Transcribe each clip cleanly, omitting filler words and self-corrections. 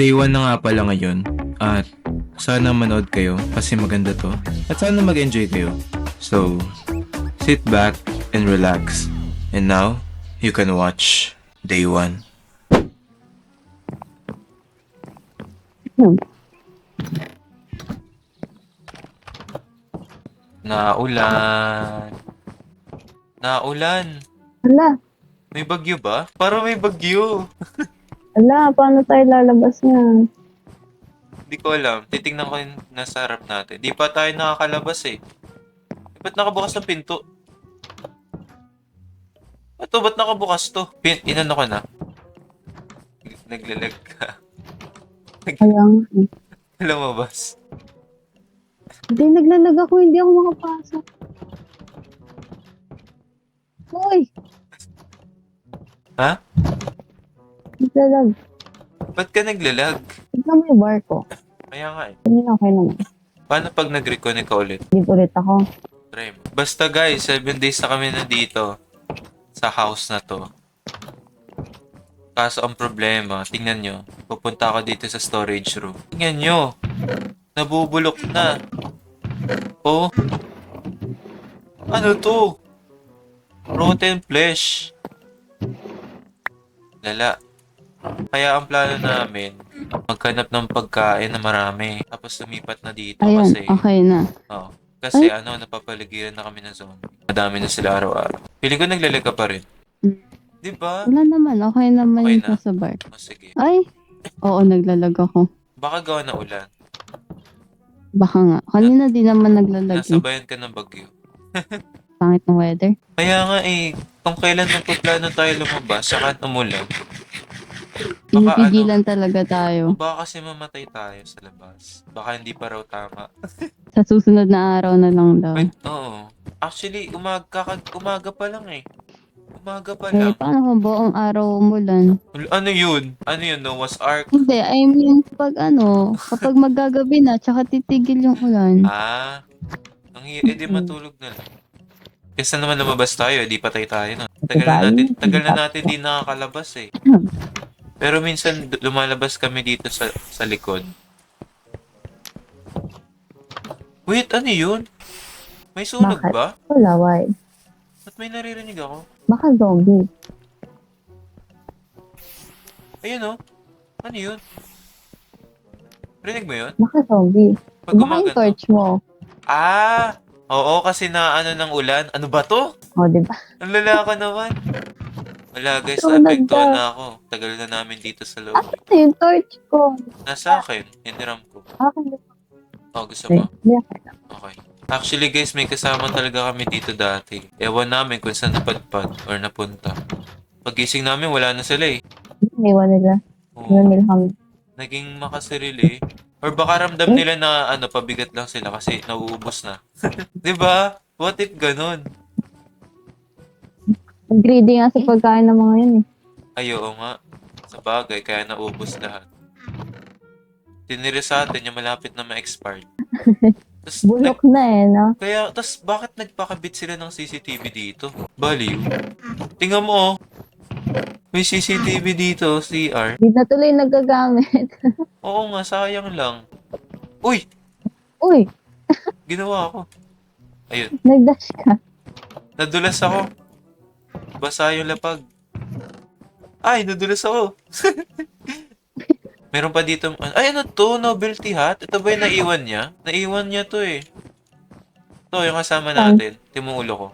Day 1 na nga pala ngayon at sana manood kayo kasi maganda to at sana mag-enjoy kayo. So, sit back and relax. And now, you can watch Day 1. Naulan. Naulan. Ala, May bagyo ba? Para may bagyo. paano tayo lalabas niyan? Hindi ko alam. Titingnan ko yung nasa harap natin. Di pa tayo nakakalabas eh. Ba't nakabukas ng pinto? Ito, ba't nakabukas to? Inano ko na. Naglalag ka. Kaya nga eh. Lumabas. Hindi, naglalag ako, hindi ako makapasok. Hoy! Ha? Naglalag. Ba't ka naglalag? Tignan mo yung bar ko. Kaya nga eh. Kanina okay naman. Paano pag nag-reconnect ka ulit? Hindi ulit ako. Try mo. Basta guys, 7 days na kami nandito sa house na to. Kaso ang problema, tingnan nyo, pupunta ako dito sa storage room. Tingnan nyo, nabubulok na. Oh, ano to? Rotten flesh. Lala. Kaya ang plano namin, maghanap ng pagkain na marami. Tapos lumipat na dito Ayun, kasi... okay na. Oo. Kasi napapaligiran na kami ng zombie. Madami na sila araw-araw. Feeling ko naglalag ka pa rin. Mm. Di ba? Wala naman, okay naman Okay yung na. sa bar. O sige. Ay! Oo, naglalag ako. Baka gawa na ulan. Baka nga. Kanina di naman naglalag eh. Nasabayan ka ng bagyo. Pangit ng weather. Kaya nga eh, kung kailan magpaplano tayo lumabas, saka umulan. Baka Pinipigilan talaga tayo. baka kasi mamatay tayo sa labas. Baka hindi pa raw tama. Sa susunod na araw na lang daw. Wait, oo. Actually, umaga pa lang eh. Umaga pa Eh, lang. paano kung buong araw umulan? Ano yun? Ano yun? Noah's Ark? Hindi, I mean, kapag maggagabi na, tsaka titigil yung ulan. Ah, di matulog na lang. Kesa naman lumabas tayo, di patay tayo na. Tagal na natin di nakakalabas eh. Pero minsan lumalabas kami dito sa likod. Wait, ano yun? May sunog Bakit? ba? Wala, why? Ba't may naririnig ako? Baka zombie. Ayun oh. Ano yun? Rinig mo yun? Baka zombie. Pag Baka yung gumaganto. torch mo. Ah! Oo, kasi na ano ng ulan. Ano ba to? O, diba? Ang lalaka naman. Wala guys, Sunog naapektuhan ka. na ako. Tagal na namin dito sa loob. Ano yung torch ko? Nasa akin, hiniram ko. Akin din. Oh, gusto mo? Hindi ako na. Okay. Actually guys, may kasama talaga kami dito dati. Ewan namin kung saan napadpad or napunta. Pagising namin, wala na sila eh. Iniwan nila. Oo, Iwan nila kami. naging makasarili. Or baka ramdam nila na pabigat lang sila kasi nauubos na. 'Di ba? What if ganun? Ang greedy nga sa pagkain ng mga yun eh. Ay, oo nga. Sa bagay, kaya naubos lahat. Tinira sa atin yung malapit na ma-expired. Tas, Bulok na eh, no? tas bakit nagpakabit sila ng CCTV dito? Baliw. Tingnan mo oh. May CCTV dito, CR. Di na tuloy nagagamit. Oo nga, sayang lang. Uy! Uy, Ginawa ko. Ayun. nagdash ka. Nadulas ako. Basa yung lapag. Ay, nadulas ako. Meron pa dito. Ay, ano to? Novelty hat? Ito ba yung naiwan niya? Naiwan niya to eh. Ito, yung kasama natin. Timuulo ko.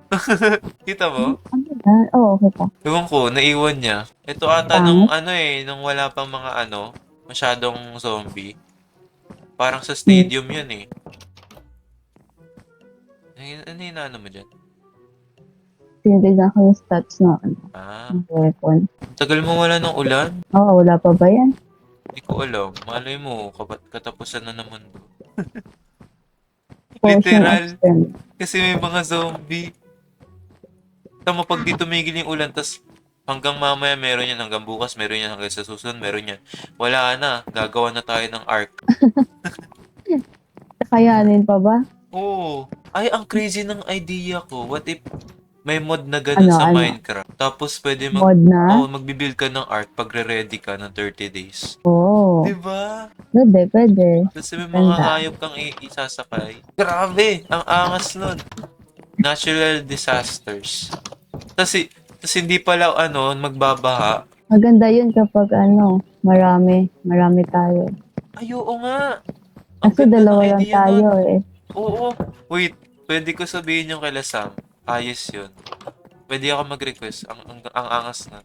Kita mo? Ano ba? Oo, okay pa. Ewan ko, naiwan niya. Ito ata nung nung wala pang mga masyadong zombie. Parang sa stadium yun eh. Ano yung ano mo dyan? Tinignan ko yung stats na Ah, weapon. tagal mo wala ng ulan? Oo, wala pa ba yan? Hindi ko alam. Malay mo, katapusan na ng mundo. Portion Literal. extend. Kasi may mga zombie. Tama pag di tumigil yung ulan, tas hanggang mamaya meron yan, hanggang bukas meron yan, hanggang sa susunod meron yan. Wala na. Gagawa na tayo ng arc. Kakayanin pa ba? Oo. Ay, ang crazy ng idea ko. What if may mod na ganun sa Minecraft? Tapos pwede Mod na? magbibuild ka ng art pag ready ka ng 30 days. Oo. Diba? Pwede, pwede. Kasi may mga Ganda. hayop kang isasakay. Grabe! Ang angas nun. Natural disasters. Tas hindi pala magbabaha. Maganda yun kapag marami. Marami tayo. Ay, oo nga. Ang Kasi ganda ng dalawa lang idea nun. tayo eh. Oo. Wait, pwede ko sabihin yung kay Sam. Ayos yun. Pwede ako mag-request. Ang angas na.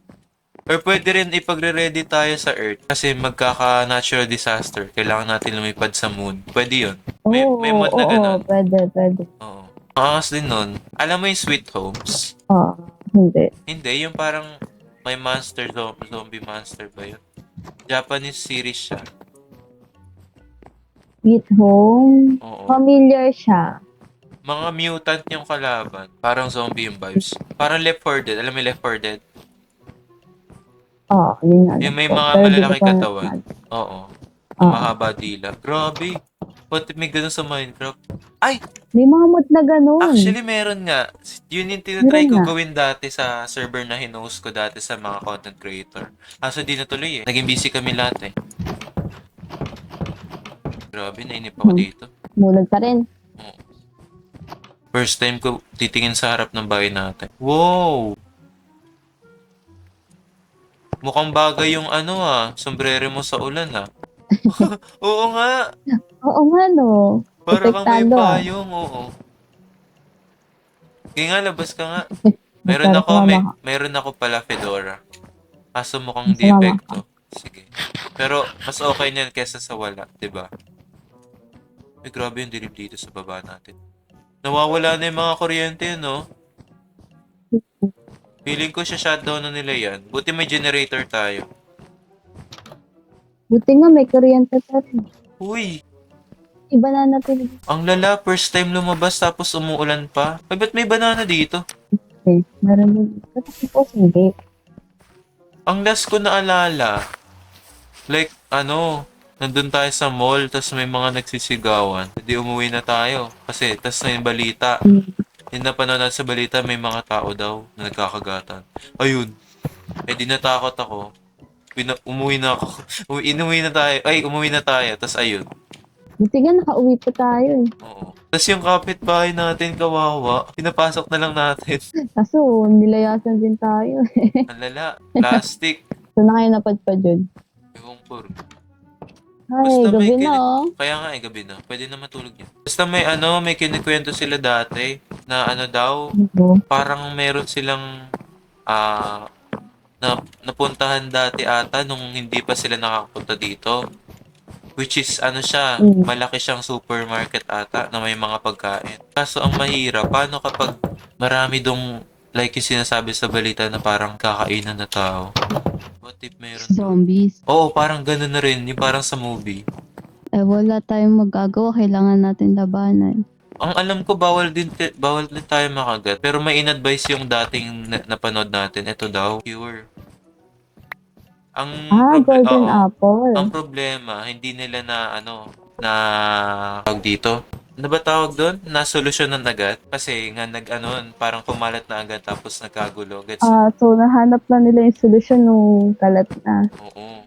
Or pwede rin ipagre-ready tayo sa Earth kasi magkaka-natural disaster. Kailangan natin lumipad sa Moon. Pwede yun. May Oo, mod na oo, ganun. pwede, pwede. Oo. Ang angas din nun. Alam mo yung Sweet Homes? Oo, hindi. Hindi, yung parang may monster, zombie monster ba yun? Japanese series siya. Sweet Home. Oo. Familiar siya. Mga mutant yung kalaban. Parang zombie yung vibes. Parang Left 4 Dead. Alam mo yung Left 4 Dead? Oo, yun nga alam Yung may ko. mga Pero di ko malalaki pa katawan. Oo. Na Oo. mahaba dila. Grabe. Pati may ganun sa Minecraft. Ay! May mga mod na ganun. Actually, meron nga. Yun yung tinatry Meron ko nga. gawin dati sa server na hinost ko dati sa mga content creator. Kaso di natuloy eh. Naging busy kami lahat eh. Grabe, nainip ako dito. Mulag pa rin. Oo. First time ko titingin sa harap ng bahay natin. Wow! Mukhang bagay yung sombrero mo sa ulan Oo nga! Oo nga no. Para kang may Protektado payong, oo. Kaya nga, labas ka nga. Pero sumama ka. Meron ako pala Fedora. Kaso mukhang Sumama ka. defecto. Sige. Pero mas okay niyan kesa sa wala, 'di ba? Ay, grabe yung dilim dito sa baba natin. Nawawala na yung mga kuryente, no? Feeling ko siya shutdown na nila yan. Buti may generator tayo. Buti nga may kuryente pa rin. Uy! Iba na natin. Ang lala, first time lumabas tapos umuulan pa. Ay, ba't may banana dito? Eh, meron din. Tapos hindi. Ang last ko naalala, like, nandun tayo sa mall, tapos may mga nagsisigawan. Hindi umuwi na tayo. Kasi, tas na yung balita. Yung napanood natin sa balita, may mga tao daw na nagkakagatan. Ayun. Eh, di natakot ako. Umuwi na ako. Umuwi na tayo. Tas ayun. Buti nga nakauwi pa tayo eh. Oo. Tas yung kapitbahay natin, kawawa. Pinapasok na lang natin. Kaso, nilayasan din tayo. Ang lala. Plastic. So na kayo napadpad yun. Ewan ko. Ay, gabi na oh. Kaya nga gabi na. Pwede na matulog yan. Basta may kinikwento sila dati na daw, Oo. parang meron silang napuntahan dati ata nung hindi pa sila nakakapunta dito. Which is, siya, malaki siyang supermarket ata na may mga pagkain. Kaso ang mahirap, paano kapag marami dong, like yung sinasabi sa balita na parang kakainan na tao? What if meron doon? Zombies. Oo, parang ganun na rin, yung parang sa movie. Eh, wala tayong magagawa. Kailangan natin labanan. Ang alam ko, bawal din tayo makagat. Pero may in-advise yung dating napanood natin. Ito daw, cure. Golden apple. Ang problema, hindi nila na tawag dito. Ano ba tawag doon? Nasolusyonan agad. Kasi nga parang kumalat na agad tapos nagkagulo. Gets? So nahanap na nila yung solusyon nung kalat na. Oo.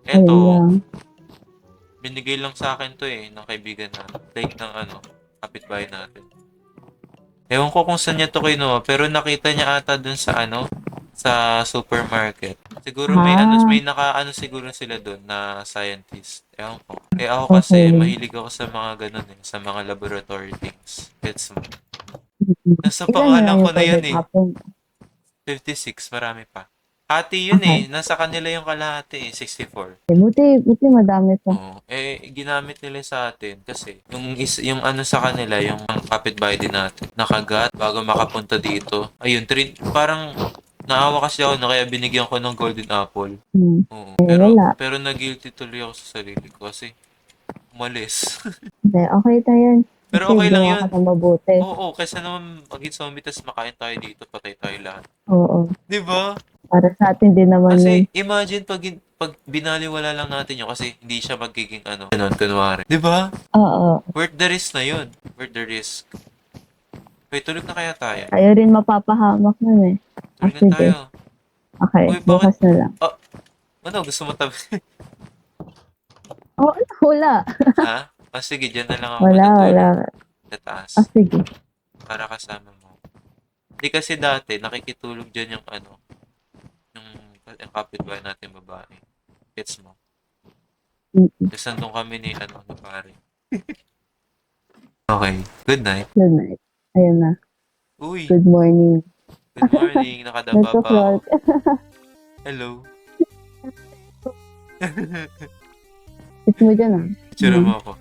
Ayun Eto, lang. binigay lang sa akin to ng kaibigan na. Like ng kapitbahay natin. Ewan ko kung saan niya to kinuha, pero nakita niya ata dun sa sa supermarket. Siguro may siguro sila doon na scientist. Ewan ko. Eh ako kasi, mahilig ako sa mga ganun sa mga laboratory things. Gets mo? Nasa pangalan ko na yan eh. 56, marami pa. Hati yun nasa kanila yung kalahati 64. Buti madami pa. Oo. Ginamit nila sa atin kasi yung sa kanila, yung kapitbahay din natin, nakagat bago makapunta dito. Ayun, parang naawa kasi ako kaya binigyan ko ng golden apple. Oo. Pero na-guilty tuloy ako sa sarili ko kasi umalis. Hindi, okay tayo. Pero okay lang yun. Kasi mabuti. Oo, kaysa naman maging zombie tas makain tayo dito, patay tayo lahat. Oo. Di ba? Para sa atin din naman Kasi yun. imagine pag binaliwala lang natin yun kasi hindi siya magiging ganun, kunwari. Di ba? Oo. Worth the risk na yun. Worth the risk. Wait, tulog na kaya tayo? Tayo rin mapapahamak nun eh. Tulog na tayo. Okay, Uy, bukas na lang. Gusto mo tabi? Wala. Ha? O sige, dyan na lang ako Wala, wala. matutulog. Sa taas. Sige. Para kasama mo. Hindi kasi dati, nakikitulog dyan yung ano, yung kapitbahay natin babae. Gets mo? Mm-mm. Tapos nandun kami ni pare. Okay. Good night. Good night. Ayun na. Uy, Good morning. good morning. Nakadapa pa ako. Nagpa-float. Hello. Kiss mo dyan ah. Itsura mo ako.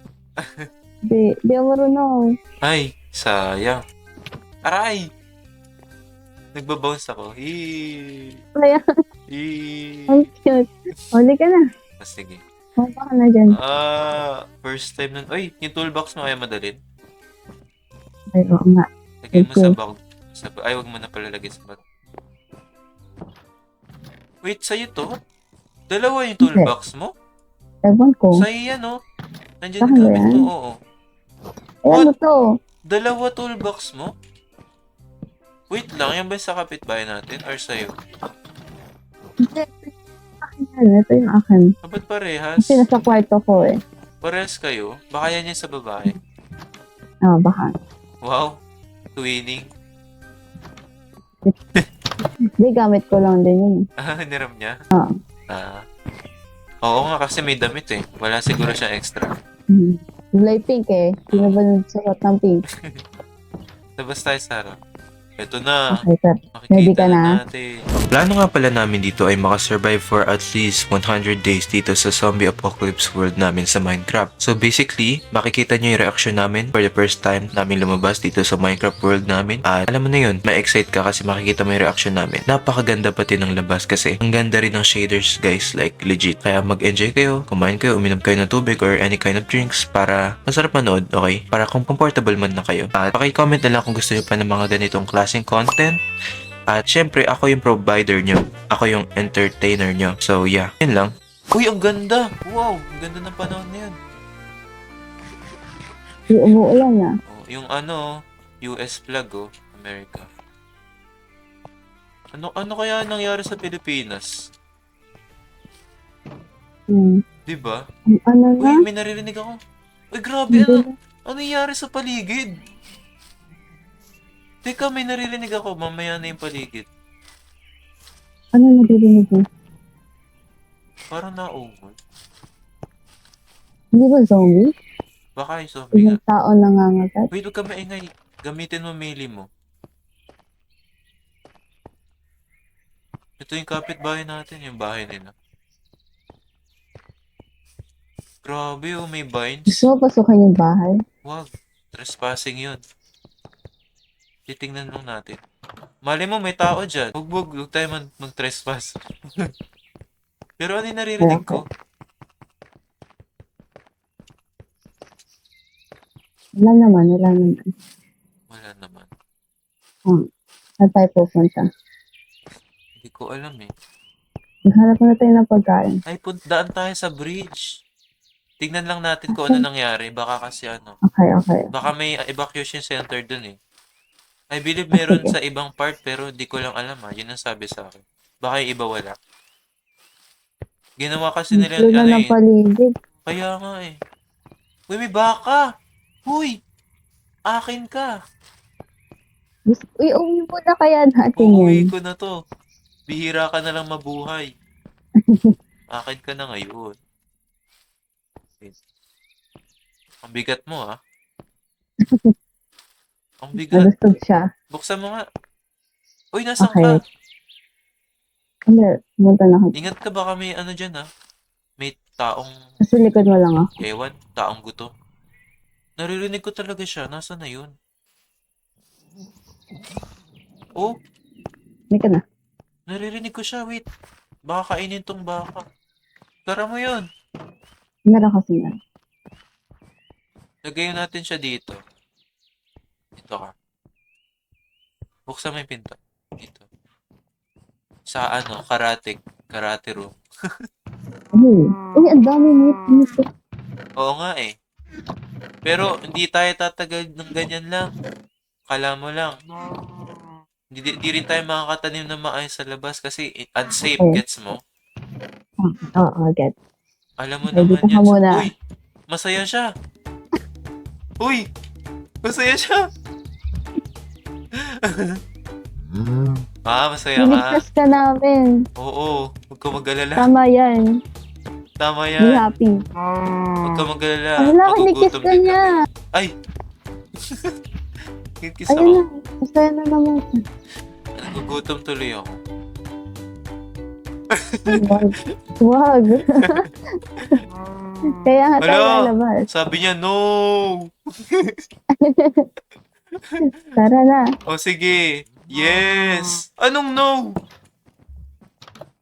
Di ako marunong. Ay, sayang. Aray! Nagbabounce ako. Kaya, Eee. ang cute. Huli ka na. Ah, sige. Kumapa ka na dyan. First time nun. Uy, yung toolbox mo kaya madalin. Ay, oo nga. Lagay mo sa Okay. bag. Ay, wag mo na pala lagay sa bag. Wait, sa'yo to? Dalawa yung toolbox mo? Ewan ko. Sa'yo yan, oh. Nandiyan Saan yung ba gamit yan? mo, oo. Eh, ano to? Dalawa toolbox mo? Wait lang, yan ba sa kapitbahay natin or sa'yo? Hindi. Akin yan. Ito yung akin. Ah, ba't parehas? Kasi nasa kwarto ko eh. Parehas kayo? Baka yan yung sa babae. Ah, baka. Wow. Twinning. Hindi, gamit ko lang din yun. Ah, niram niya? Oo. Ah. Oo nga kasi may damit eh. Wala siguro siya extra. Kulay pink eh. Sino ba nagsuot ng pink? Labas tayo, Sarah. Ito na. Okay, sir. Ready Makikita ka na na? natin. Plano nga pala namin dito ay makasurvive for at least 100 days dito sa zombie apocalypse world namin sa Minecraft. So basically, makikita nyo yung reaction namin for the first time namin lumabas dito sa Minecraft world namin. At alam mo na yun, ma-excite ka kasi makikita mo yung reaction namin. Napakaganda pati ng labas kasi ang ganda rin ng shaders guys, like legit. Kaya mag-enjoy kayo, kumain kayo, uminom kayo ng tubig or any kind of drinks para masarap manood, okay? Para kung comfortable man na kayo. At paki-comment na lang kung gusto nyo pa ng mga ganitong klaseng content. At syempre, ako yung provider nyo. Ako yung entertainer nyo. So, yeah. Yun lang. Uy, ang ganda! Wow, ang ganda ng panahon na yun. Yung umuulan na. Oh, yung ano, US flag, oh. America. Ano kaya nangyari sa Pilipinas? Diba? Ano na? Uy, may naririnig ako. Uy, grabe, ano nangyari sa paligid? Teka, may naririnig ako. Mamaya na yung paligid. Ano nabibigay mo? Parang naumol. Hindi ba zombie? Baka yung zombie nga. Isang tao nangangagat? Wait, huwag ka maingay. Gamitin mo melee mo. Ito yung kapitbahay natin, yung bahay nila. Grabe, oh, may vines. Gusto mo pasukan yung bahay? Wag, trespassing yun. Titingnan lang natin. Mali mo, may tao dyan. Huwag tayo mag-trespass. Pero ano yung naririnig ko? Wala naman. Wala naman. Saan tayo pupunta? Hindi ko alam eh. Maghanap na tayo ng pagkain. Ay, daan tayo sa bridge. Tignan lang natin kung ano nangyari. Baka kasi ano. Okay. Baka may evacuation center dun eh. I believe meron Sige. sa ibang part pero di ko lang alam ha. Yun ang sabi sa akin. Baka yung iba wala. Ginawa kasi nila Gusto na ano ng eh. paligid. Kaya nga eh. Uy, may baka! Uy! Akin ka! Uy, uwi mo na kaya natin Uuwi yan. ko na to. Bihira ka na lang mabuhay. Akin ka na ngayon. Wait. Ang bigat mo ah. Ang bigat. Nalustog siya. Buksan mo nga. Uy, nasan Okay. ka? Ano, pumunta na ako. Ingat ka baka may ano dyan ah. May taong, Sa likod mo lang ako. ewan, taong gutom. Naririnig ko talaga siya. Nasaan na yun? Oh, Hindi ka na. naririnig ko siya. Wait. Baka kainin tong baka. Tara mo yun. Meron kasi yan. Lagayin natin siya dito. Dito ka. Buksan mo yung pinto. Dito. Sa ano, karate room. Uy, ang dami nito. Oo nga eh. Pero hindi tayo tatagal ng ganyan lang. Kala mo lang. Di rin tayo makakatanim na maayos sa labas kasi unsafe, Okay. gets mo? Oo, get. Alam mo Okay, naman dito ka yan. muna. Uy, Masaya siya. Uy! Masaya siya. Masaya ka. Niligtas ka namin. Oo, huwag ka mag-alala. Tama yan. Tama Be yan. happy. Huwag ka mag-alala. Wala, kinikis Magugutom ka din niya. kami. Ay! Kinikis Ayun na. ako. Masaya na naman. Nagugutom tuloy ako. Wag. Wag. Kaya nga tayo Hala! lalabas. Sabi niya, no! Tara na. O sige. Yes! Anong no?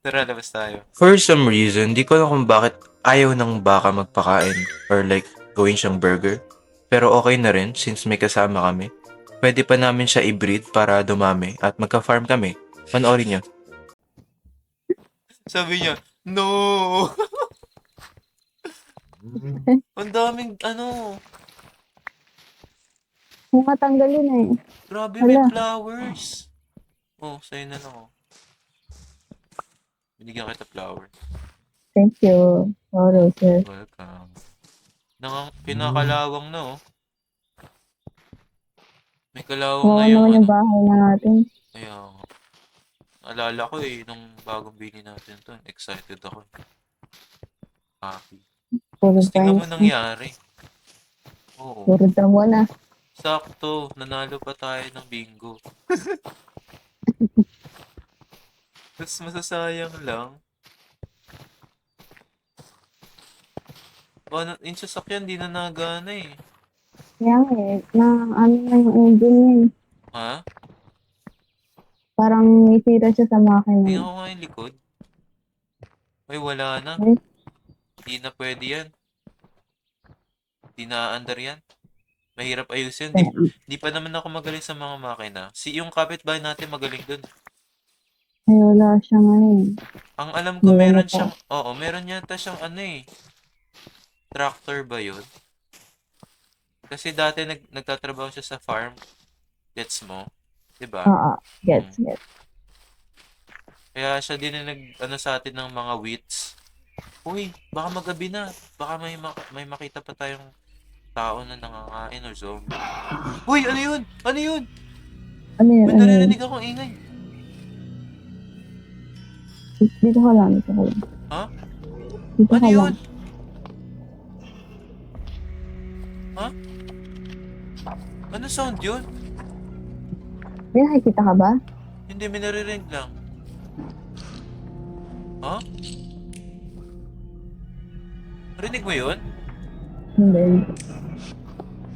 Tara, labas tayo. For some reason, di ko alam kung bakit ayaw ng baka magpakain or like gawin siyang burger. Pero okay na rin since may kasama kami. Pwede pa namin siya i-breed para dumami at magka-farm kami. Panoorin niyo. Sabi niya, no! Ang daming ano, Kung matanggalin eh. grabe may Hala. flowers. Oh, sa'yo na lang oh. Binigyan kita flower. Thank you. Oh, roses. Welcome. Pinakalawang na oh. May kalawang Kawawa na yung naman ano. yung bahay na natin. Kaya nga. Alala ko eh, nung bagong bili natin to. Excited ako. Happy. Puro Tapos tingnan mo times. nangyari. Oo. Puro damo na. Sakto. Nanalo pa tayo ng bingo. Tapos masasayang lang. Yung sasakyan di na nagana eh. Kaya nga eh. Na ano na yung engine niya eh. Ha? Parang may sira siya sa makina. Tingnan ko nga yung likod. Ay, wala na. Eh, Di na pwede yan. Di na under yan. Mahirap ayusin. kaya, Di pa naman ako magaling sa mga makina. Yung kapitbahay natin magaling dun. ay wala siya ngayon. Ang alam ko Wala meron na po. siyang, oo, meron yata siyang ano eh. Tractor ba yun? Kasi dati nagtatrabaho siya sa farm. Gets mo? Diba? Oo. Gets, gets. Kaya siya din yung ano sa atin ng mga wheats. Uy, baka magabi na. Baka may makita pa tayong tao na nangakain or zombie. Uy, ano yun? Ano yun? Ano yun? May Ano yun? naririnig akong ingay. Dito ka lang. Dito ka lang. Ha? Dito Ano ka yun? lang. Ha? Ano sound yun? May nakikita ka ba? Hindi, may naririnig lang. Ha? Narinig mo yun? Hindi.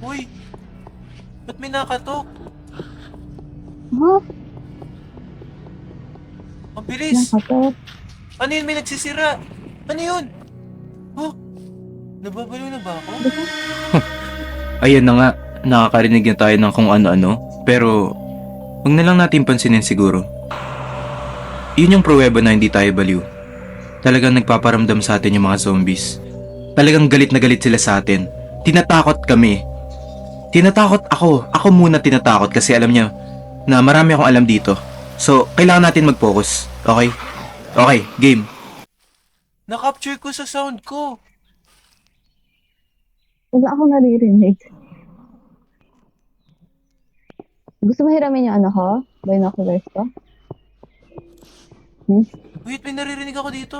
Uy! Ba't may nakatok? Ha? Ang bilis! Nakatot. Ano yun? May nagsisira! Ano yun? Oh! Nababaliw na ba ako? Ayun na nga, nakakarinig na tayo ng kung ano-ano, pero huwag na lang natin pansinin siguro. Yun yung pruweba na hindi tayo baliw. Talagang nagpaparamdam sa atin yung mga zombies. Talagang galit na galit sila sa atin. Tinatakot kami. Tinatakot ako. Ako muna tinatakot kasi alam niyo na marami akong alam dito. So, kailangan natin mag-focus. Okay? Okay, game. Na-capture ko sa sound ko. Wala akong naririnig. Gusto mo hiramin yung ano ko? Binoculars ko? Wait, may naririnig ako dito.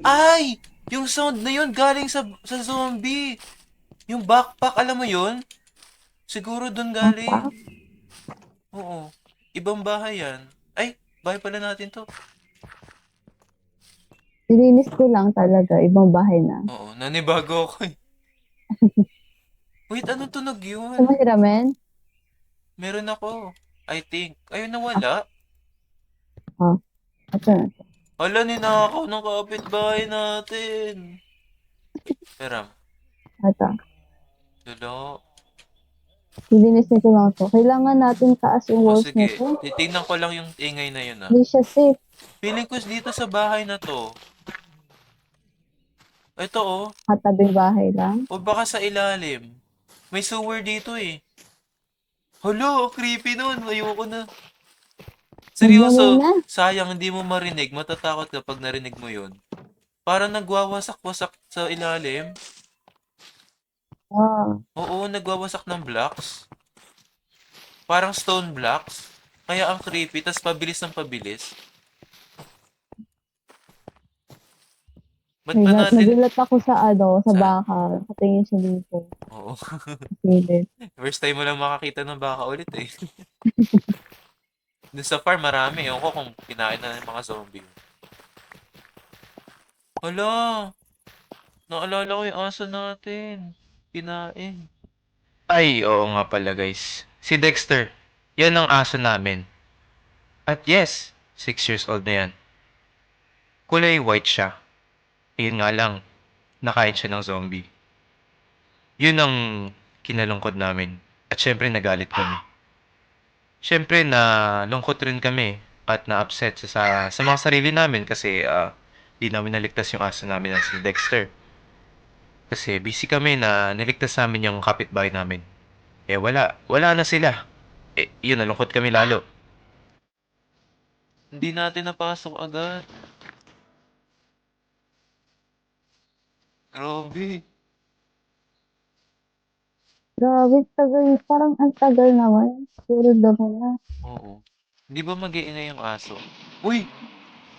Ay! Yung sound na yun galing sa zombie. Yung backpack, alam mo yun? Siguro dun galing. Backpack? Oo. Ibang bahay yan. Ay, bahay pala natin to. Nilinis ko lang talaga. Ibang bahay na. Oo, nanibago ako eh. Wait, anong tunog Gusto mo yun? hiramin? Meron ako. I think. Ayun, nawala. Ito na. Hala, ninakaw ng kapitbahay natin. Pero, Ito. Lalo. Nilinis ko lang to. Kailangan natin taas yung O walls sige, nito. titignan ko lang yung ingay na yun ah. Hindi siya safe. Feeling ko dito sa bahay na to. Ito oh. Katabing bahay lang. O baka sa ilalim. May sewer dito eh. Hala, ang creepy nun. Ayoko na. Seryoso, na. sayang hindi mo marinig. Matatakot ka pag narinig mo yun. Parang nagwawasak-wasak sa ilalim. Wow. Oo, nagwawasak ng blocks. Parang stone blocks. Kaya ang creepy, tas pabilis ng pabilis. Ba't ba natin... Nagulat ako sa sa Saan? baka. Nakatingin siya dito. Oo. Pilit. First time mo lang makakita ng baka ulit eh. Dun sa farm, marami. Ewan ko kung kinain na ng mga zombie. Hala! Naalala ko yung aso natin. Kinain. Ay, oo nga pala guys. Si Dexter. Yan ang aso namin. At yes, 6 years old na yan. Kulay white siya. Ayun nga lang, nakain siya ng zombie. Yun ang kinalungkot namin. At syempre nagalit kami. Syempre nalungkot rin kami at na-upset sa mga sarili namin kasi di namin naligtas yung aso namin na si Dexter. Kasi busy kami na niligtas namin yung kapitbahay namin. Eh wala na sila. Eh yun, nalungkot kami lalo. Hindi natin napasok agad. Grabe. Grabe, tagal. Parang ang tagal naman. Puro damo na. Oo. Hindi ba mag-iingay yung aso? Uy!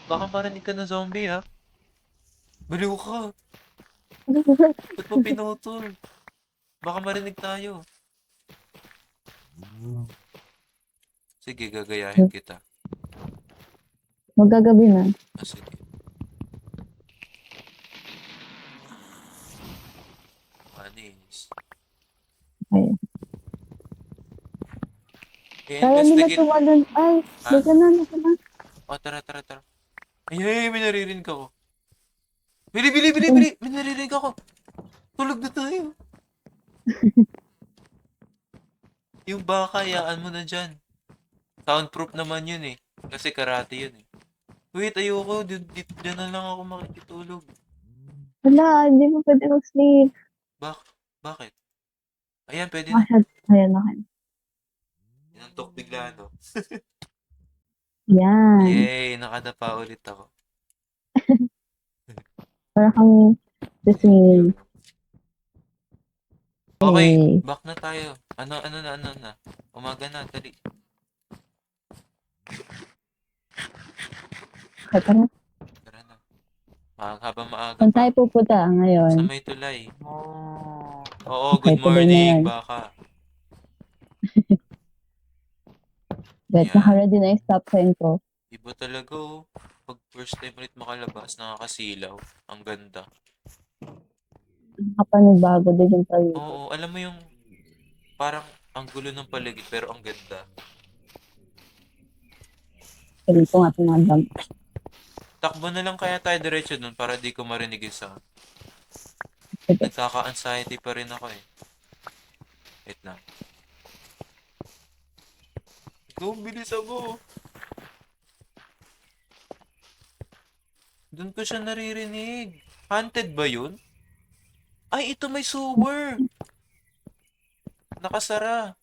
Baka marinig ka na zombie ha? Baliw ka! Ba't mo pinutol? Baka marinig tayo. Sige, gagayahin kita. Magagabi na. Sige. Manis. Ayun. Kaya nila I-investigate. tumalon. Ay, Ha? baka na. Oh, tara. Ay, may naririnig ako. Bili! May naririnig ako. Tulog na tayo. Yung baka, yaan mo na dyan. Soundproof naman yun eh. Kasi karate yun eh. Wait, ayoko. Diyan na lang ako makikitulog. Wala, hindi mo pwede mag-sleep. Bakit? Ayan, pwede na. Masyad. Ayan, okay. Inantok bigla, no? Yan. Yay! Nakadapa ulit ako. Para kang gising. Okay, Yay. back na tayo. Ano na. Umaga na, dali. Kaya na. Tara na. Habang maaga Saan pa. tayo pupunta Sa ngayon? may tulay. Oo, Okay, good tuloy na morning, yan. baka. Bet, Yan. naka-ready na yung stop sign ko. Iba talaga oh. Pag first time ulit makalabas, nakakasilaw. Ang ganda. Nakapanibago din yung paligid. Oo, alam mo yung parang ang gulo ng paligid pero ang ganda. Dito nga tumadam. Takbo na lang kaya tayo diretso dun para di ko marinig yung sound. Sige. Nagkaka-anxiety pa rin ako eh. Wait lang. Go, bilis ako. Doon ko siya naririnig. Haunted ba yun? Ay, ito may sewer. Nakasara.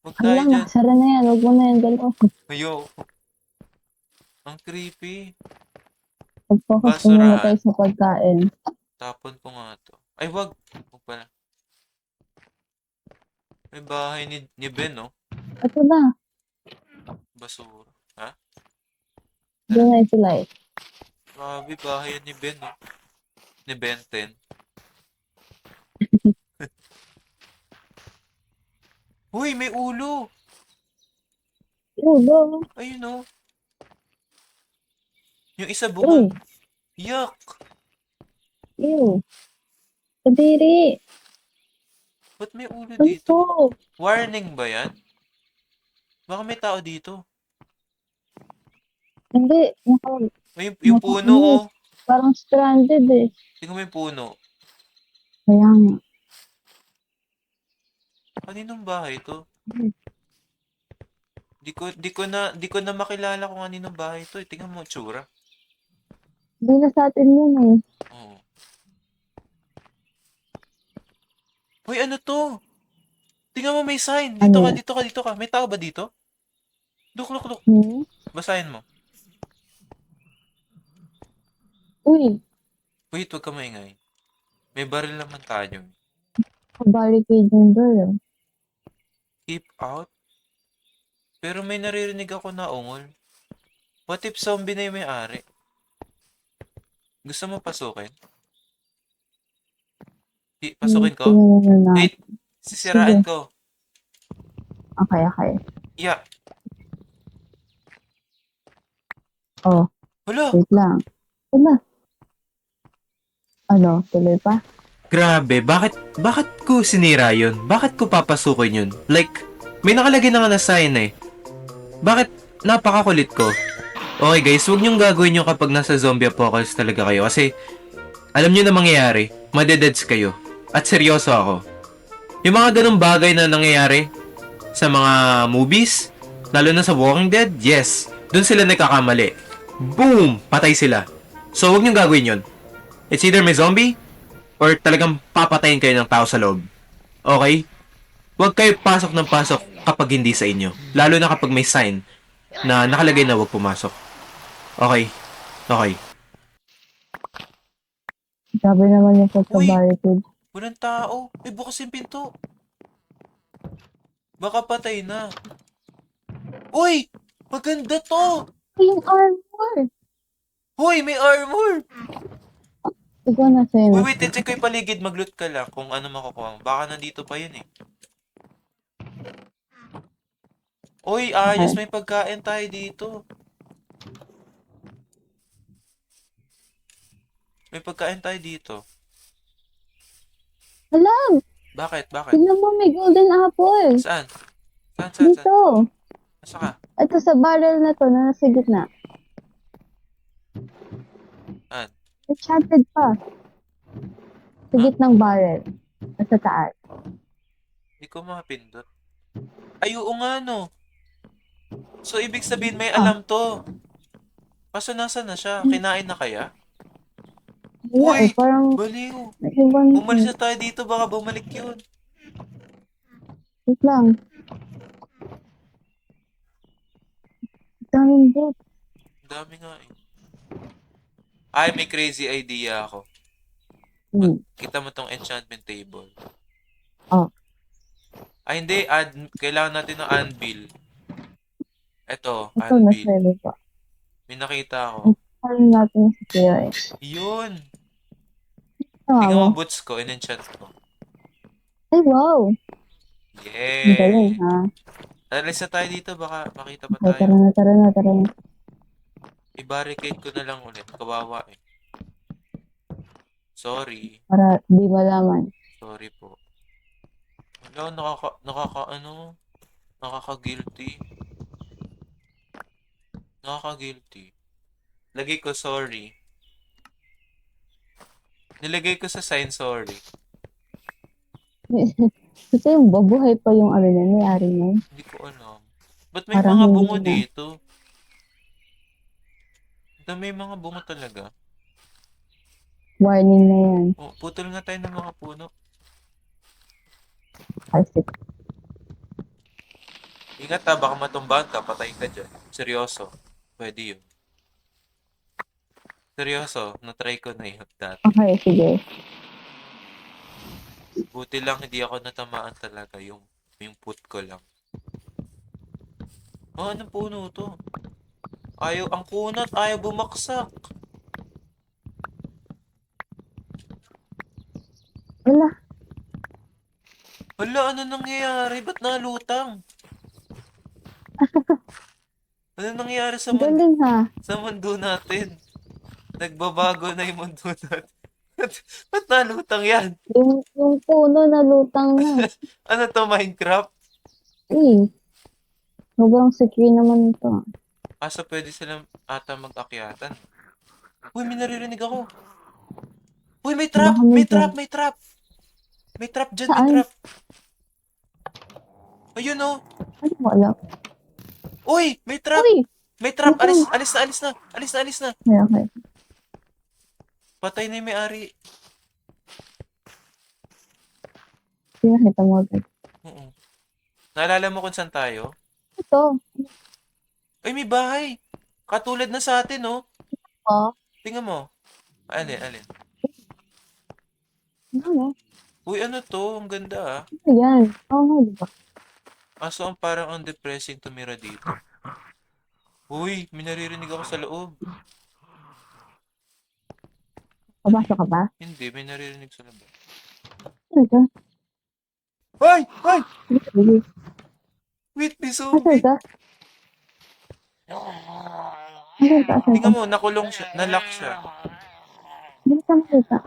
Huwag tayo Hala, dyan. nakasara na yan. Huwag mo na yan dalawa. Ayoko. Ang creepy. Pag-focus ko muna Basurahan. tayo sa pagkain. Tapon ko nga to. Ay, wag. Wag pala. May bahay ni Ben, no? Ito na. Basura. Ha? Doon na yung light. Grabe, bahay yan ni Ben, no? Ni Ben 10. Uy, may ulo! Ulo. Ayun, no? Yung isa Uy. bungad. Yuck! Ew. Kadiri. Ba't may ulo Ano dito? to? Warning ba yan? Baka may tao dito. Hindi. Ay, yung puno, oh. Parang stranded eh. Tingnan mo yung puno. Kaya nga. Kaninong bahay to? Hmm. Di ko na makilala kung kaninong bahay to. Tingnan mo, tsura. Hindi na sa atin yun eh. Oo. Uy, ano to? Tingnan mo may sign. Ano? Dito ka. May tao ba dito? Look, look, look. Hmm? Basahin mo. Uy, Wait, huwag ka maingay. May baril naman tayo. barricade yung door. Ah. Keep out? Pero may naririnig ako na ungol. What if zombie na yung may-ari? Gusto mo pasukin? Pasukin ko? Tingnan mo na. Wait, sisiraan Sige. ko. Okay, okay. Yeah. Oh, Hala! wait lang. Wala. Ano, tuloy pa? Grabe, bakit ko sinira yun? Bakit ko papasukin yun? Like, may nakalagay na nga na sign eh. Bakit napakakulit ko? Okay guys, huwag niyong gagawin yun kapag nasa zombie apocalypse talaga kayo. Kasi, alam niyo na mangyayari, madededs kayo. At seryoso ako. Yung mga ganong bagay na nangyayari sa mga movies, lalo na sa Walking Dead, yes, dun sila nagkakamali. Boom! Patay sila. So, huwag niyong gagawin yun. It's either may zombie, or talagang papatayin kayo ng tao sa loob. Okay? Huwag kayo pasok ng pasok kapag hindi sa inyo. Lalo na kapag may sign na nakalagay na huwag pumasok. Okay? Okay. Sabi naman yung Uy! pagka-barricade. Walang tao. Ay, bukas yung pinto. Baka patay na. Uy! Maganda to! Ay, yung armor! Hoy, may armor! Ikaw na sa'yo na. Wait, check ko yung paligid. Mag-loot ka lang kung ano makukuha mo. Baka nandito pa yun eh. Uy, ayos. Okay. May pagkain tayo dito. May pagkain tayo dito. Alam! Bakit? Bakit? Tignan mo, may golden apple! Saan? Saan? Dito! Nasa ka? Ito sa barrel na to, na nasa gitna. Saan? Enchanted pa. Sa Huh? gitnang barrel. Nasa taas. Hindi ko mapindot. Ay, oo nga no. So, ibig sabihin may Ah. alam to. Kaso nasa na siya? Kinain na kaya? Wala eh, Uy! parang Baliw! may ibang... Umalis na tayo dito. Baka bumalik yun. Wait lang. Daming bot. Ang dami nga eh. Ay, may crazy idea ako. Kita mo tong enchantment table. Oh. Ay, hindi. Kailangan natin ng anvil. Ito, Ito na anvil. sa'yo pa. May nakita ako. Ano natin sa kaya eh. Yun! Ah, Tingnan mo wow. boots ko. In-enchant ko. Ay, wow. Ang galing, Yay! ha? Alis na tayo dito. Baka makita pa Okay, tara tayo. na, tara na, tara na. I-barricade ko na lang ulit. Kawawa eh. Sorry. Para di malaman. Sorry po. Wala, nakaka-guilty. Nakaka-guilty. Lagay ko sorry. Nilagay ko sa sign sorry. Kasi yung babuhay pa yung ano na, may-ari na. Hindi ko alam. Ba't may Parang mga hindi bungo na. dito? May mga bungo talaga. Warning na yan. Oh, putol nga tayo ng mga puno. Kasi, Ingat ha, baka matumbahan ka, patay ka dyan. Seryoso. Pwede yun. Seryoso, na-try ko na yun dati. okay, sige. Buti lang hindi ako natamaan talaga yung put ko lang. Oh, anong puno to? Ayaw, ang kunat, ayaw bumaksak. Wala. Hala, ano nangyayari? Ba't nalutang? Ano nangyayari sa mundo, Galing, ha? sa mundo natin? Nagbabago na yung mundo natin. Ba't nalutang yan? Yung puno na lutang na. Ano to, Minecraft? Eh, sobrang secure naman ito. Asa pwede silang ata mag-akyatan. Uy, may naririnig ako. Uy, may trap! Baka may May trap! dyan. May trap! May trap dyan, may Saan? trap! Ayun oh! Ano wala? Uy! May trap! Uy! May trap! May Alis, trap. alis na, alis na! Alis na, alis na! Okay, okay. Patay na yung may-ari. Pinakita mo agad. Oo. Naalala mo kung saan tayo? Ito. Ay, may bahay. Katulad na sa atin, oh. Oh, Tingnan mo. Alin, alin. ano? Uy, ano to? Ang ganda, ah. Ano yan? Oo nga, di ba? Kaso ang parang ang depressing tumira dito. Uy, may naririnig ako sa loob. Papasok ka ba? Hindi, may naririnig sa loob. Ano ka? Ay! Ay! Bilis. Wait, may Asan zombie! ka? Asan ka? Asan ka? Tingnan mo, nakulong siya. Nalock siya. Bilis ka makita.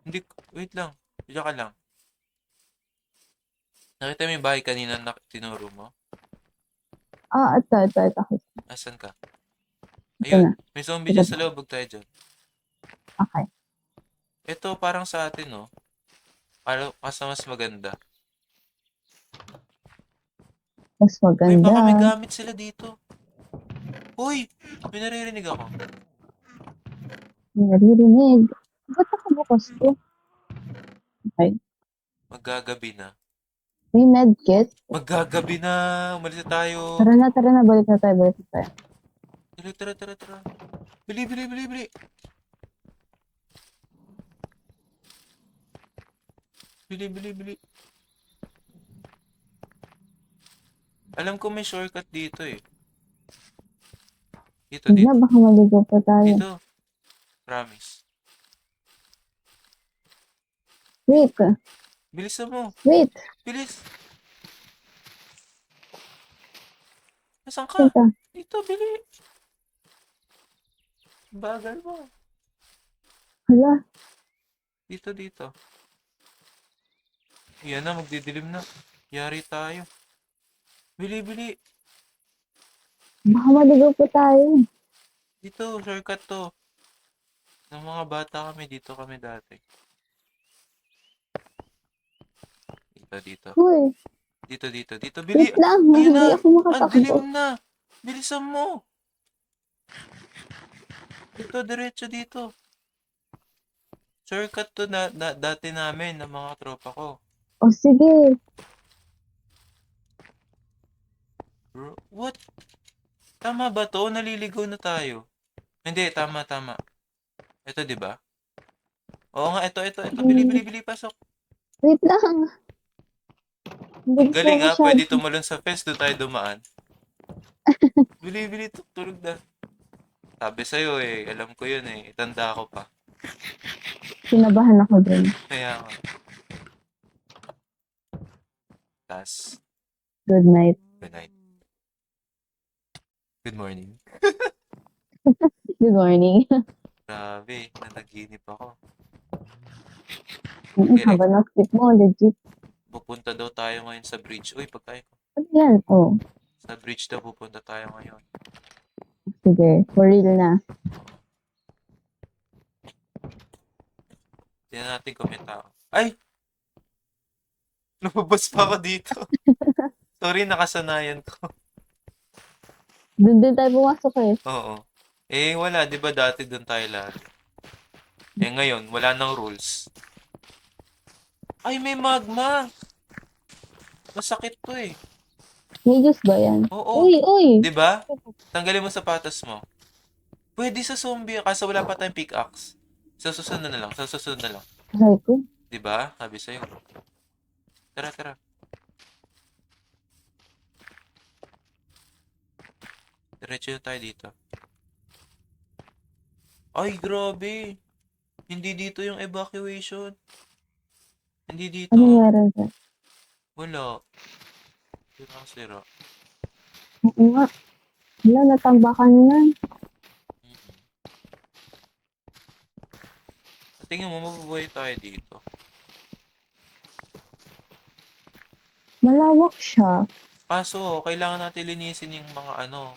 Hindi, wait lang. Diyan ka lang. Nakita mo yung bahay kanina na tinuro mo? Ah, ito. Asan ka? Ito Ayun, na. may zombie dyan sa loob. Huwag tayo dyan. Okay. Ito, parang sa atin, no? Parang mas maganda. Mas Uy, baka may maganda. gamit sila dito. Uy, may naririnig ako. Naririnig. Ba't ako bukas ko? Okay. Maggagabi na. May medkit. Maggagabi na. Umalis na tayo. Tara na. Balik na tayo. Tara. Bili. Bili. Alam ko may shortcut dito eh. Dito. Hindi na, baka maligo pa tayo. Dito. Promise. Wait. Bilisan mo. Wait. Bilis. Nasaan ka? Saan ka? Dito, bili. Bagal mo. Hala. Dito. Yan na, magdidilim na. Yari tayo. Bili. Baka maligo pa tayo. Dito, shortcut to. Nung mga bata kami, dito kami dati. Dito. Uy. Dito, bili. Wait lang. Ayun Hindi na. ako Ang makatakbo. dilim na. Bilisan mo. Dito, diretso dito. Shortcut to na dati namin ng mga tropa ko. O sige. Bro, what? Tama ba to? Naliligaw na tayo. Hindi, tama. Ito, di ba? Oo nga, ito. Bili, pasok. Wait lang. Ang Bilis galing mo ha, masyado. pwede tumalon sa fence, doon tayo dumaan. Bili, tulog na. Sabi sa'yo eh, alam ko yun eh, itanda ko pa. Kinabahan ako dun. Kaya nga. Tas, Good night. good night. Good morning. Good morning. Grabe, nanaginip ako. Habang na-skip mo, legit. Pupunta daw tayo ngayon sa bridge. Uy, pagkain ko. Ano yan? Oh, Sa bridge daw pupunta tayo ngayon. sige. For real na. Tingnan natin kung may tao. Ay! Lumabas pa ako dito. Sorry, nakasanayan ko. Doon din tayo pumasok eh. Oo. Eh, wala. Di ba dati doon tayo lahat? Eh, ngayon, wala nang rules. Ay, may magma! Masakit to eh. May juice ba yan? Oo. Uy! Di ba? Tanggalin mo sapatos mo. Pwede sa zombie, kaso wala pa tayong pickaxe. Sa susunod na lang. Aray ko. Di ba? Sabi sa'yo. Tara. Diretso na tayo dito. Ay, grabe. Hindi dito yung evacuation. Hindi dito. Ano meron dyan? Wala. Sira. Oo nga. Wala, natambakan na. Tingnan mo, mabubuhay tayo dito. Malawak siya. Kaso, kailangan natin linisin yung mga ano.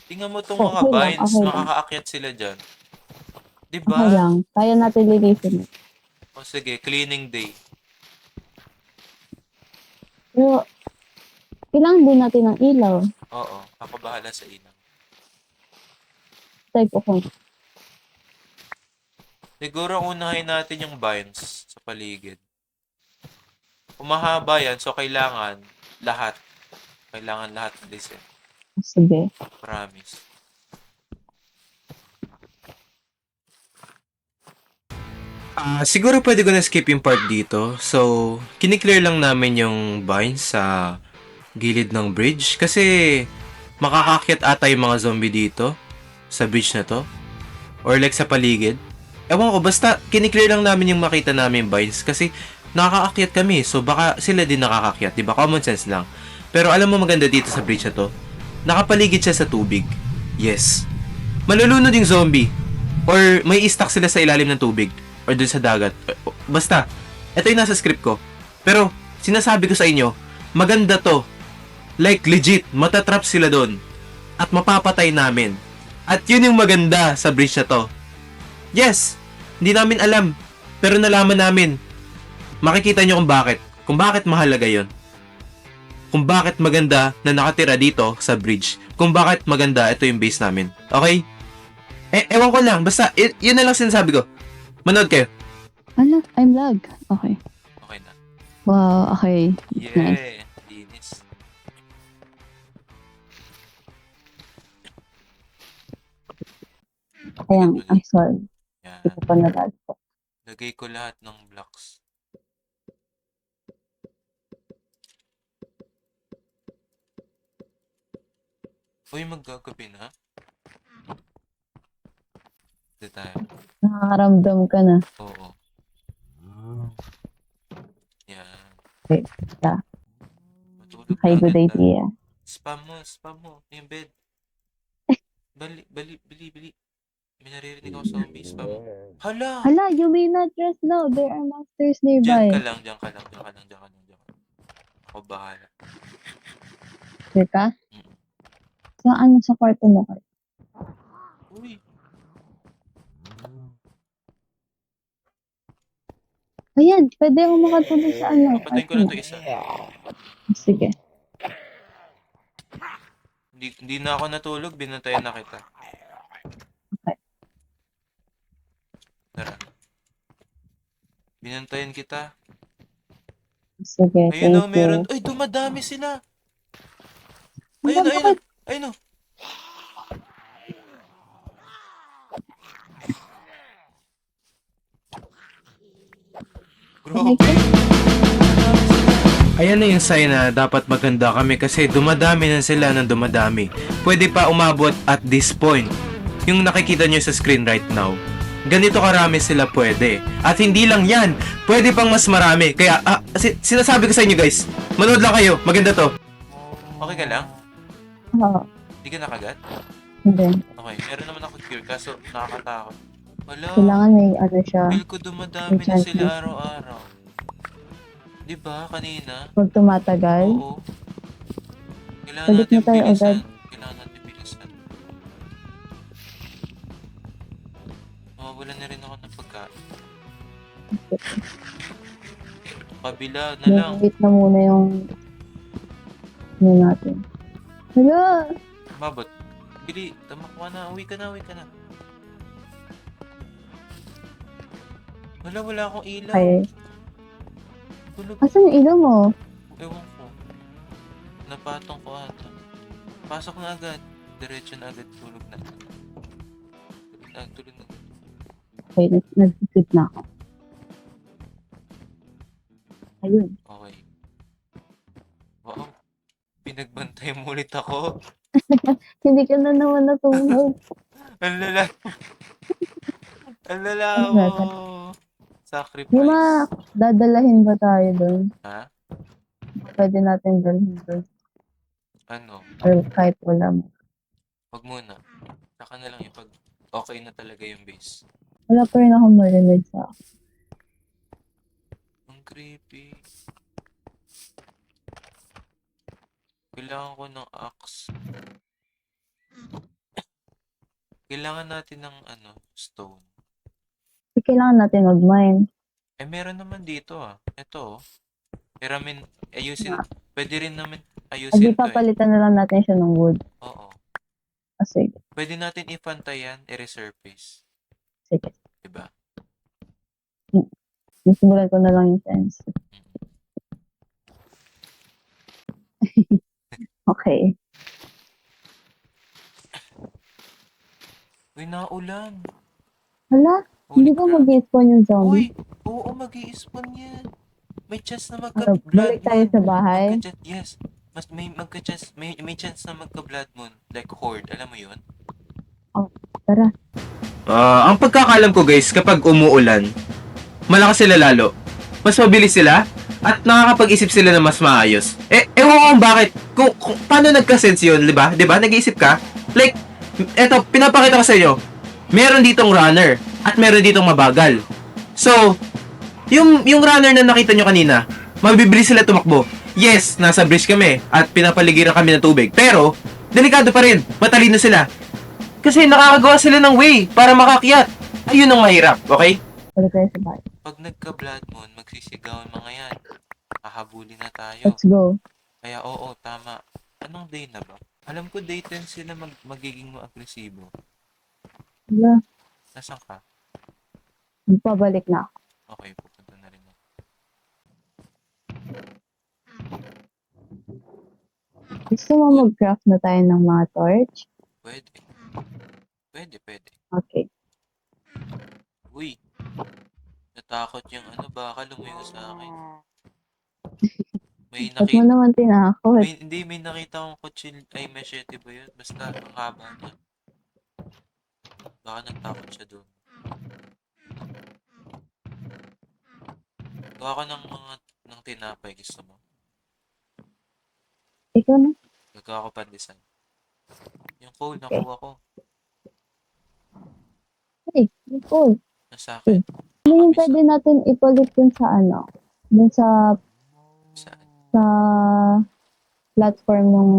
Tingnan mo tong Oh, mga okay lang, vines, okay lang. makakaakyat sila dyan. Okay Diba? lang. Kaya natin linisin. O sige, cleaning day. Pero, kailangan din natin ng ilaw. Oo, ako bahala sa ilaw. Type ko. Siguro unahin natin yung vines sa paligid. Kung mahaba yan, so kailangan lahat. Kailangan lahat listen. Sige. Promise. Siguro pwede ko na skip yung part dito. So, kiniklear lang namin yung vines sa gilid ng bridge. Kasi, makakakyat ata yung mga zombie dito sa bridge na to. Or like sa paligid. Ewan ko, basta kiniklear lang namin yung makita namin vines. Kasi, nakakaakyat kami. So, baka sila din nakakakyat. Diba? Common sense lang. Pero alam mo maganda dito sa bridge na to? Nakapaligid siya sa tubig. Yes. Malulunod yung zombie. Or may stuck sila sa ilalim ng tubig. Or dun sa dagat. Basta, ito yung nasa script ko. Pero, sinasabi ko sa inyo, maganda to. Like, legit, matatrap sila doon. At mapapatay namin. At yun yung maganda sa bridge na to. Yes, hindi namin alam. Pero nalaman namin. Makikita nyo kung bakit. Kung bakit mahalaga yon. Kung bakit maganda na nakatira dito sa bridge. Kung bakit maganda, ito yung base namin. Okay? Ewan ko lang. Basta, yun na lang sinasabi ko. Manood kayo. Ala, I'm lag. Okay. Okay na. Wow, okay. Nice. Yeah. Linis. Ayan, I'm sorry. Yan. Hindi ko pa nalag po. Lagay ko lahat ng blocks. Uy, maggagabi na. Dito tayo. Nakakaramdam ka na. Oo. Yan. Okay, yeah. Matulog Okay, na good agad tayo. idea. Spam mo. Yung bed. Bili. May naririnig ako zombie. Spam mo. Hala! Hala, you may not rest now. There are monsters Diyan nearby. ka lang. Ako bahala. Sure ka? Mm. Saan sa kwarto mo kayo? Uy! Ayan, pwede ako makatulog sa ano. Papatayin ko na to isa. Sige. Hindi na ako natulog. Binantayan na kita. Okay. Tara. Binantayan kita. Sige, Ayun o, thank meron. you. Ay, dumadami sila. Ano, bakit? Ayun o. Okay. Grabe. Ayan na yung sign na dapat maganda kami kasi dumadami na sila ng dumadami. Pwede pa umabot at this point. Yung nakikita nyo sa screen right now. Ganito karami sila pwede. At hindi lang yan, pwede pang mas marami. Kaya, sinasabi ko sa inyo guys, manood lang kayo, maganda to. Okay ka lang? Oo, Hindi ka nakagat? hindi. Okay, meron naman ako cure kaso nakakatakot. Wala. Kailangan may ano siya. Feel ko dumadami na sila Enchantment. araw-araw. Di ba kanina? Pag tumatagal. Oo. Kailangan Balik natin na tayo bilisan. agad. Kailangan natin bilisan. Mawawalan na rin ako ng pagkain. Kabila na lang. Wait na muna yung ano natin. Hala! Mabot. Bili, tamak ka na. Uwi ka na. Wala akong ilaw. Okay. Tulog. Asan yung ilaw mo? Ewan ko. Napatong ko ata. Pasok na agad. Diretso na agad. Tulog na. Tulog na. Okay, nag-sit na ako. Ayun. Okay. Wow. Pinagbantay mo ulit ako. Hindi ka na naman natulog. Ang lala. Ang lala Ano mo. ba? Sacrifice. Di ba, dadalahin ba tayo doon? Ha? Pwede natin dalhin doon. Ano? Or kahit wala mo. Wag muna. Saka na lang yung pag okay na talaga yung base. Wala pa rin ako marinig sa Ang creepy. Kailangan ko ng axe. Kailangan natin ng stone. kailangan natin mag-mine. Meron naman dito Ito pwede rin naman Adi ayusin to eh. papalitan na lang natin siya ng wood. Oo. Sige. Pwede natin ipantay yan, i-resurface. Sige. Diba? Nisimulan ko na lang yung sense. Okay. Uy, naulan. Hala, Holy hindi ba crap. mag-spawn yung zombie? Uy, oo, mag-i-spawn yan. May chance na Ano, magka-blood balik tayo moon. sa bahay. Magka-chance, yes. Mas may magka-chance, may chance na magka-blood moon. Like horde, alam mo yun? Oh, tara. Ang pagkakalam ko guys, kapag umuulan, malakas sila lalo. Mas mabilis sila at nakakapag-isip sila na mas maayos. Ewan ko kung bakit. Kung paano nagka-sense yun, di ba? Di ba? Nag-iisip ka? Like, eto, pinapakita ko sa inyo. Meron ditong runner at meron ditong mabagal. So, yung runner na nakita nyo kanina, mabibilis sila tumakbo. Yes, nasa bridge kami at pinapaligiran kami ng tubig. Pero, delikado pa rin. Matalino sila. Kasi nakakagawa sila ng way para makakyat. Ayun ang mahirap, okay? Balik tayo sa bahay. Pag nagka-blood moon, magsisigawan mga yan. Hahabulin na tayo. Let's go. Kaya oo, tama. Anong day na ba? Alam ko day 10 sila magiging agresibo. Hala, Nasaan ka? magpabalik na ako. Okay, pupunta na rin ako. Gusto mo mag-craft na tayo ng mga torch? Pwede. Pwede. Okay. Uy, natakot yung ano, baka lumayo sa akin. May Ba't mo nakita, naman tinakot? may nakita akong kutsil, ay machete ba yun? Basta, ang haba niya. Baka natakot siya doon. Gawa ko ng tinapay, gusto mo? Ikaw na. Gagawa ko pandesan. Yung coal, nakuha ko. Hey, Nicole. Nasa akin. Ano yung Nakabisa. pwede natin ipalit dun sa ano? Dun sa Saan? platform ng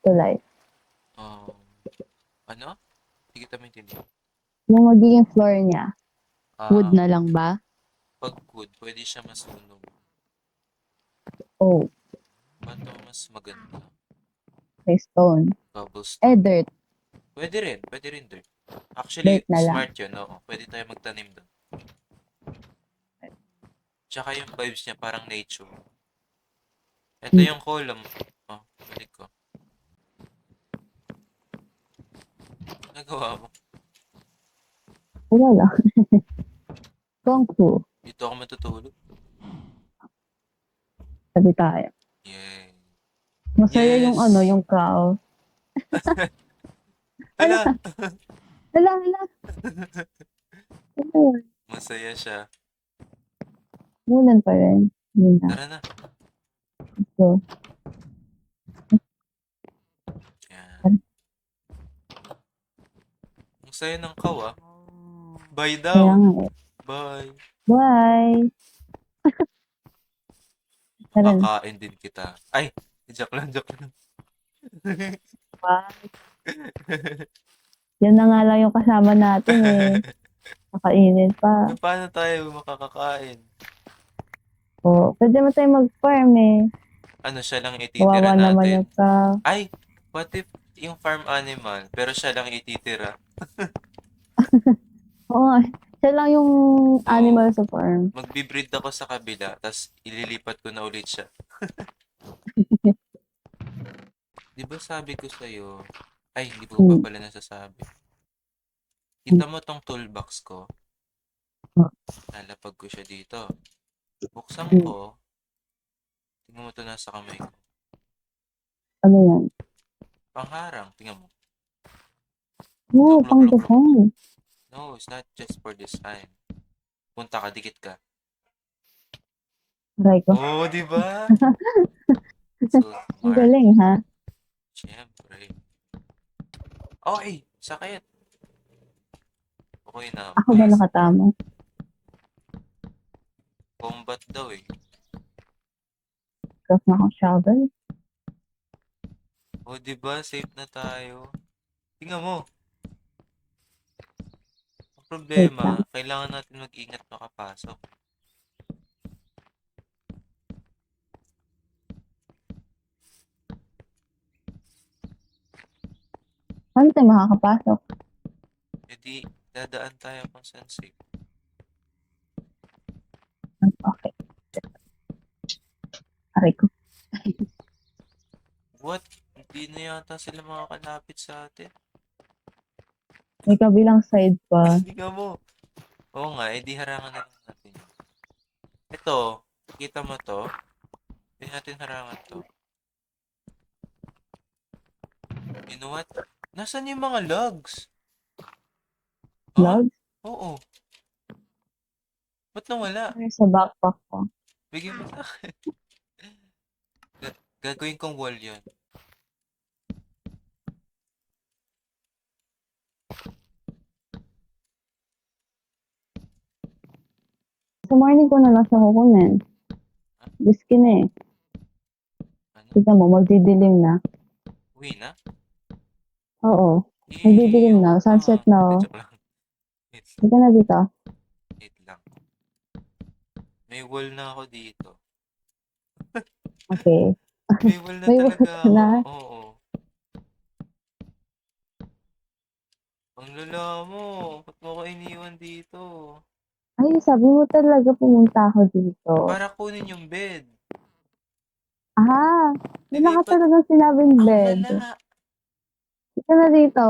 tulay. Ano? Hindi kita maintindihan. Yung magiging floor niya. Ah, Wood na lang ba? pag wood, pwede siya masunog. Oh, Paano mas maganda? may stone. Cobblestone. Dirt. Pwede rin dirt. Actually, Dirt na lang. smart yun, oo. Pwede tayo magtanim doon. Tsaka yung vibes niya parang nature. Ito yung column. Oh, balik ko. Nagawa mo. Wala lang. Kung fu. Dito ako matutulog. Sabi tayo. Yay. Masaya Yes. yung ano, yung cow. Hala! Hala. Ayun. Masaya siya. Mulan pa rin. Yun na. Tara na. So, Yan. Ang saya ng kawa. Bye kaya daw. nga eh. Bye. Bye! Tara na. Kakain din kita. Ay, joke lang. Bye. Yan na nga lang yung kasama natin eh. Nakainit pa. Paano tayo makakakain? O, pwede mo tayo mag-farm eh. Ano, siya lang ititira Kawawa naman natin. yung cow. Ay, what if yung farm animal, pero siya lang ititira? Oo nga. Siya lang yung animal sa farm. Magbi-breed ako sa kabila, tas ililipat ko na ulit siya. Di ba sabi ko sa'yo, ay, hindi ko pa pala nasasabi. Kita mo tong toolbox ko? Lalapag ko siya dito. Buksan ko, tingnan mo to nasa kamay ko. Ano yan? Pangharang, tingnan mo. Oo, Look. pang design. No, it's not just for design. Punta ka, dikit ka. Aray ko. Oh, di ba? So Ang smart. galing ha? Siyempre. Okay, sakit. Okay na. Ako ba nakatama? Combat daw eh. Craft na akong shovel. O, di ba? Safe na tayo. Tingnan mo. Ang problema, kailangan natin mag-ingat makapasok. Ano tayo makakapasok? E di, dadaan tayo kung saan safe. Okay. Aray ko. What? Di na yata sila makakalapit sa atin. May kabilang side pa. Hindi ka mo. Oo nga, edi harangan na lang natin. Ito, kita mo to? Hindi natin harangan to. You know what? Nasaan yung mga logs? Ha? Vlog? Oo. Ba't nawala? Ano sa backpack ko? Bigyan mo sa akin. Gagawin kong wall yun. Sa morning ko na lang siya kukunin. Bisky na eh. Ano? Kita mo, magdidilim na. Uwi na? Oo. Magdidilim na. Sunset na, oh. Joke lang. Wait, Hindi ka na dito. wait lang. May wall na ako dito. Okay. May wall na May wall talaga ka ako. na? Oo. Ang lala mo. Ba't mo ko iniwan dito? Ay, sabi mo talaga pumunta ako dito. Para kunin yung bed. Ah, wala ka Nilipat talagang sinabing ang bed. lala. Hindi ka na dito.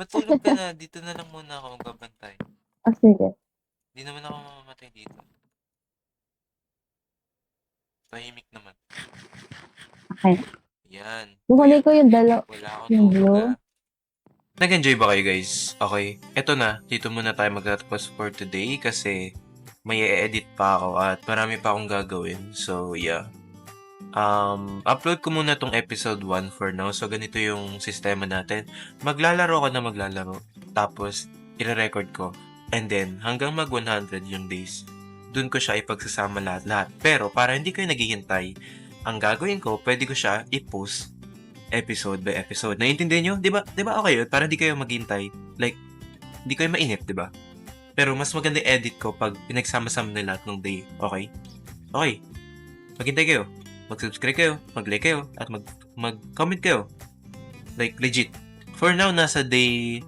Matulog ka na. Dito na lang muna ako magbabantay. Ah, sige. Hindi naman ako mamamatay dito. Tahimik naman. Okay. Yan. Kukunin ko yung dalaw. Wala akong Yung tulog blue? ah. Nag-enjoy ba kayo guys? Okay. Eto na. Dito muna tayo magtatapos for today kasi may e-edit pa ako at marami pa akong gagawin. So, yeah. Upload ko muna tong episode 1 for now. So, ganito yung sistema natin. Maglalaro ka na maglalaro. Tapos, i-record ko. And then, hanggang mag 100 yung days, dun ko siya ipagsasama lahat-lahat. Pero, para hindi kayo naghihintay, ang gagawin ko, pwede ko siya i-post episode by episode. Naiintindihan nyo? Di ba okay yun? Para hindi kayo maghintay. Like, hindi kayo mainip, di ba? Pero mas maganda edit ko pag pinagsama-sama na lahat ng day. Okay? Okay. Maghintay kayo. Mag-subscribe kayo. Mag-like kayo. At mag-comment kayo. Like, legit. For now, nasa day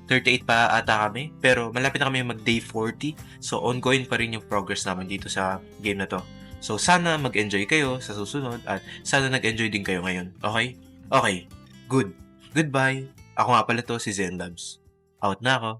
38 pa ata kami. Pero malapit na kami mag-day 40. So, ongoing pa rin yung progress namin dito sa game na to. So, sana mag-enjoy kayo sa susunod. At sana nag-enjoy din kayo ngayon. Okay? Okay. Good. Goodbye. Ako nga pala to, si Zen Labs. Out na ako.